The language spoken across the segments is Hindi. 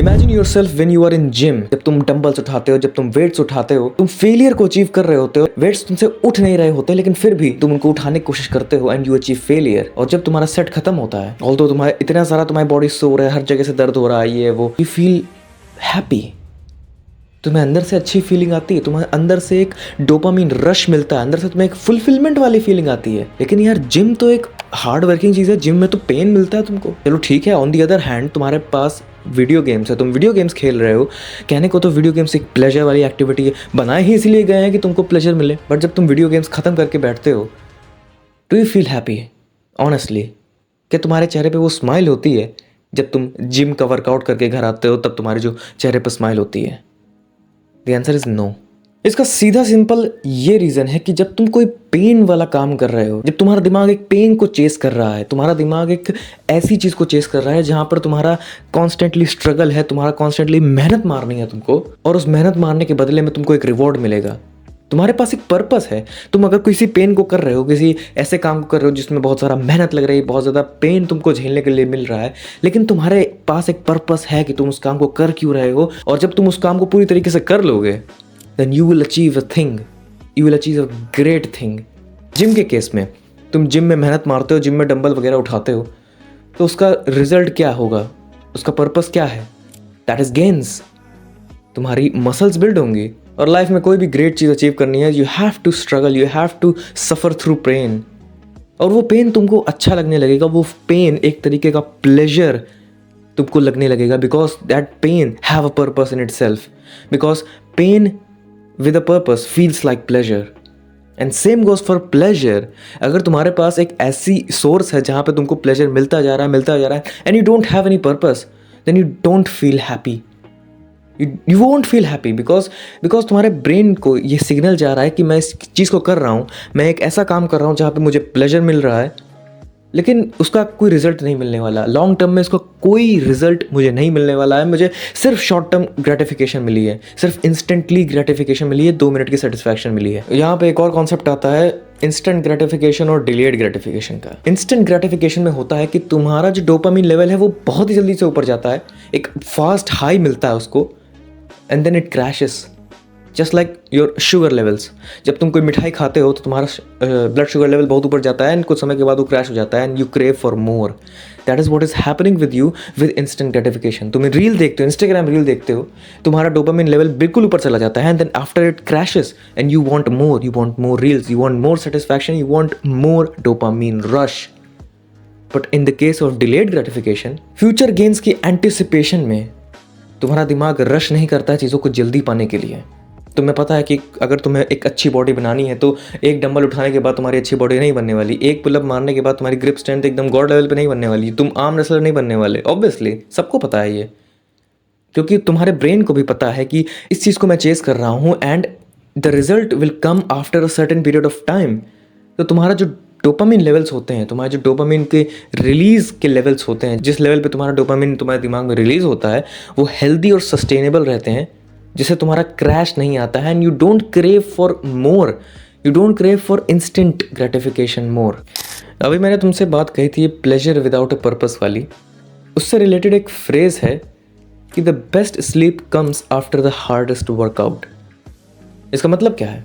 Imagine yourself when you are in gym. जब तुम डंबल्स उठाते हो, जब तुम वेट्स उठाते हो, तुम फेलियर को अचीव कर रहे होते हो। वेट्स तुमसे उठ नहीं रहे होते, लेकिन फिर भी तुम उनको उठाने की कोशिश करते हो एंड यू अचीव फेलियर। और जब तुम्हारा सेट खत्म होता है, ऑल्दो तुम्हारा इतना सारा तुम्हारी बॉडी सो रहा है, हर जगह से दर्द हो रहा है, ये वो, यू फील हैप्पी। तुम्हें अंदर से अच्छी फीलिंग आती है, तुम्हें अंदर से एक डोपामीन रश मिलता है, अंदर से तुम्हें एक फुलफिलमेंट वाली फीलिंग आती है। लेकिन यार जिम तो एक हार्ड वर्किंग चीज़ है, जिम में तो पेन मिलता है तुमको। चलो ठीक है, ऑन दी अदर हैंड तुम्हारे पास वीडियो गेम्स है, तुम वीडियो गेम्स खेल रहे हो। कहने को तो वीडियो गेम्स एक प्लेजर वाली एक्टिविटी है, बनाए ही इसलिए गए हैं कि तुमको प्लेजर मिले। बट जब तुम वीडियो गेम्स खत्म करके बैठते हो, do you feel happy honestly? क्या तुम्हारे चेहरे पे वो स्माइल होती है? जब तुम जिम का वर्कआउट करके घर आते हो, तब तुम्हारे जो चेहरे पर स्माइल होती है? The answer is no. इसका सीधा सिंपल ये रीज़न है कि जब तुम कोई पेन वाला काम कर रहे हो, जब तुम्हारा दिमाग एक पेन को चेस कर रहा है, तुम्हारा दिमाग एक ऐसी चीज़ को चेस कर रहा है जहाँ पर तुम्हारा कॉन्स्टेंटली स्ट्रगल है, तुम्हारा कॉन्स्टेंटली मेहनत मारनी है तुमको, और उस मेहनत मारने के बदले में तुमको एक रिवॉर्ड मिलेगा। तुम्हारे पास एक पर्पस है। तुम अगर किसी पेन को कर रहे हो, किसी ऐसे काम को कर रहे हो जिसमें बहुत सारा मेहनत लग रही है, बहुत ज़्यादा पेन तुमको झेलने के लिए मिल रहा है, लेकिन तुम्हारे पास एक पर्पस है कि तुम उस काम को कर क्यों रहे हो। और जब तुम उस काम को पूरी तरीके से कर लोगे, then you will achieve a thing, you will achieve a great thing। Gym के केस में तुम जिम में मेहनत मारते हो, जिम में डंबल वगैरह उठाते हो, तो उसका रिजल्ट क्या होगा, उसका पर्पस क्या है? That is gains. तुम्हारी मसल्स बिल्ड होंगी। और लाइफ में कोई भी ग्रेट चीज़ अचीव करनी है, you have to struggle, you have to suffer through pain. और वो पेन तुमको अच्छा लगने लगेगा, वो पेन एक तरीके का प्लेजर तुमको लगने लगेगा, because that pain have a purpose in itself. Because pain with a purpose feels like pleasure, and same goes for pleasure। अगर तुम्हारे पास एक ऐसी सोर्स है जहाँ पे तुमको प्लेजर मिलता जा रहा है and you don't have any purpose, then you don't feel happy, you won't feel happy because तुम्हारे ब्रेन को ये सिग्नल जा रहा है कि मैं इस चीज़ को कर रहा हूँ, मैं एक ऐसा काम कर रहा हूँ जहाँ पे मुझे प्लेजर मिल रहा है, लेकिन उसका कोई रिजल्ट नहीं मिलने वाला। लॉन्ग टर्म में इसका कोई रिजल्ट मुझे नहीं मिलने वाला है। मुझे सिर्फ शॉर्ट टर्म ग्रेटिफिकेशन मिली है, सिर्फ इंस्टेंटली ग्रेटिफिकेशन मिली है, 2 मिनट की सेटिस्फैक्शन मिली है। यहाँ पे एक और कॉन्सेप्ट आता है इंस्टेंट ग्रेटिफिकेशन और डिलेड ग्रेटिफिकेशन का। इंस्टेंट ग्रेटिफिकेशन में होता है कि तुम्हारा जो डोपामिन लेवल है वो बहुत ही जल्दी से ऊपर जाता है, एक फास्ट हाई मिलता है उसको, and then it crashes just like your sugar levels. जब तुम कोई मिठाई खाते हो तो तुम्हारा ब्लड शुगर लेवल बहुत ऊपर जाता है, एंड कुछ समय के बाद वो क्रैश हो जाता है, and you crave for more. That is what is happening with you with instant gratification. तुम रील देखते हो, इंस्टाग्राम रील देखते हो, तुम्हारा डोपामिन लेवल बिल्कुल ऊपर चला जाता है, and then after it crashes and you want more reels, you want more satisfaction, you want more dopamine rush. But in the case of delayed gratification, future gains की एंटिसिपेशन में तुम्हारा दिमाग रश नहीं करता है चीज़ों को जल्दी पाने के लिए। तुम्हें पता है कि अगर तुम्हें एक अच्छी बॉडी बनानी है तो एक डंबल उठाने के बाद तुम्हारी अच्छी बॉडी नहीं बनने वाली, एक पुलअप मारने के बाद तुम्हारी ग्रिप स्ट्रेंथ एकदम गॉड लेवल पे नहीं बनने वाली, तुम आर्म रेसलर नहीं बनने वाले। ऑब्वियसली सबको पता है ये, क्योंकि तुम्हारे ब्रेन को भी पता है कि इस चीज़ को मैं चेस कर रहा हूँ and the result will come after a certain period of time. तो तुम्हारा जो डोपामिन लेवल्स होते हैं, तुम्हारे जो डोपामिन के रिलीज़ के लेवल्स होते हैं, जिस लेवल पे तुम्हारा डोपामिन तुम्हारे दिमाग में रिलीज़ होता है, वो हेल्दी और सस्टेनेबल रहते हैं, जिससे तुम्हारा क्रैश नहीं आता है, and you don't crave for more, you don't crave for instant gratification more. अभी मैंने तुमसे बात कही थी प्लेजर विदाउट अ पर्पस वाली, उससे रिलेटेड एक फ्रेज़ है कि the best sleep comes after the hardest workout. इसका मतलब क्या है?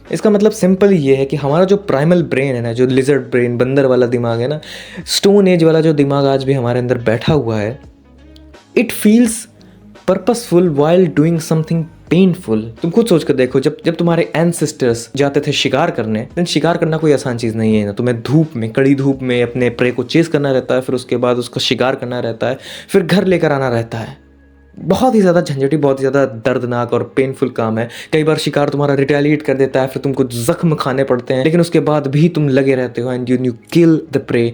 इसका मतलब सिंपल ये है कि हमारा जो प्राइमल ब्रेन है ना, जो लिजर्ड ब्रेन, बंदर वाला दिमाग है ना, स्टोन एज वाला जो दिमाग आज भी हमारे अंदर बैठा हुआ है, it feels purposeful while doing something painful. तुम खुद सोच कर देखो, जब तुम्हारे एंसेस्टर्स जाते थे शिकार करने, देन शिकार करना कोई आसान चीज़ नहीं है ना। तुम्हें धूप में, कड़ी धूप में अपने प्रे को चेस करना रहता है, फिर उसके बाद उसका शिकार करना रहता है, फिर घर लेकर आना रहता है। बहुत ही ज़्यादा झंझटी, बहुत ही ज़्यादा दर्दनाक और पेनफुल काम है। कई बार शिकार तुम्हारा रिटेलिएट कर देता है, फिर तुमको जख्म खाने पड़ते हैं, लेकिन उसके बाद भी तुम लगे रहते हो and you kill the prey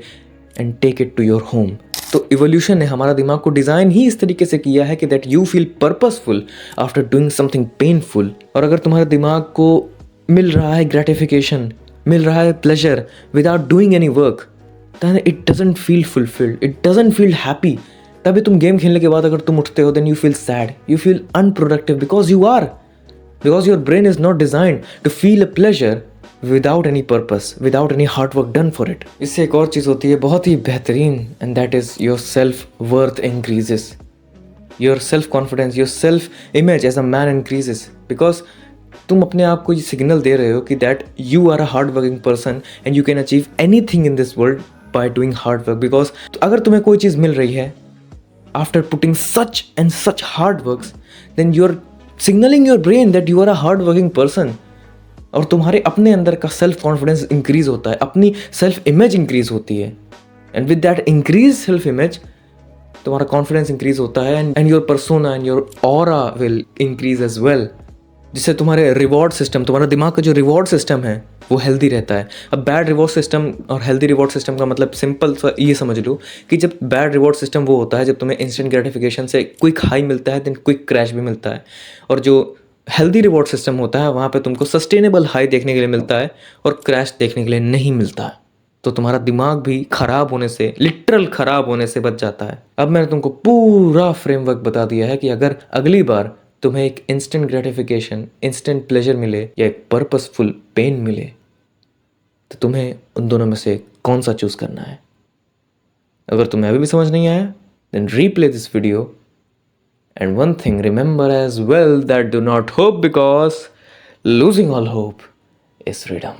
and take it to your home. तो इवोल्यूशन ने हमारा दिमाग को डिज़ाइन ही इस तरीके से किया है कि that you feel purposeful after doing something painful. और अगर तुम्हारे दिमाग को मिल रहा है ग्रेटिफिकेशन, मिल रहा है pleasure without doing any work, then it doesn't feel fulfilled, it doesn't feel happy. तभी तुम गेम खेलने के बाद अगर तुम उठते हो, then you feel sad, you feel unproductive, because your brain is not designed to feel a pleasure without any purpose, without any hard work done for it. इससे एक और चीज़ होती है बहुत ही बेहतरीन, and that is your self worth increases. Your self confidence, your self image as a man increases, because तुम अपने आप को ये सिग्नल दे रहे हो कि that you are a hard working person and you can achieve anything in this world by doing hard work. Because अगर तुम्हें कोई चीज़ मिल रही है after putting such and such hard works, then you are signalling your brain that you are a hard working person. और तुम्हारे अपने अंदर का सेल्फ कॉन्फिडेंस इंक्रीज होता है, अपनी सेल्फ इमेज इंक्रीज होती है, and with that increase self image तुम्हारा कॉन्फिडेंस इंक्रीज होता है, and your persona and your aura will increase as well, जिससे तुम्हारे रिवॉर्ड सिस्टम, तुम्हारा दिमाग का जो रिवॉर्ड सिस्टम है वो हेल्दी रहता है। अब बैड रिवॉर्ड सिस्टम और हेल्दी रिवॉर्ड सिस्टम का मतलब सिंपल सा ये समझ लो कि जब बैड रिवॉर्ड सिस्टम वो होता है जब तुम्हें इंस्टेंट ग्रेटिफिकेशन से क्विक हाई मिलता है, देन क्विक क्रैश भी मिलता है, और जो हेल्दी रिवॉर्ड सिस्टम होता है वहाँ पे तुमको सस्टेनेबल हाई देखने के लिए मिलता है और क्रैश देखने के लिए नहीं मिलता है। तो तुम्हारा दिमाग भी खराब होने से, लिटरल खराब होने से बच जाता है। अब मैंने तुमको पूरा फ्रेमवर्क बता दिया है कि अगर अगली बार तुम्हें एक इंस्टेंट ग्रेटिफिकेशन, इंस्टेंट प्लेजर मिले या एक पर्पसफुल पेन मिले, तो तुम्हें उन दोनों में से कौन सा चूज करना है। अगर तुम्हें अभी भी समझ नहीं आया, then replay this video, and one thing remember as well, that do not hope, because losing all hope is freedom.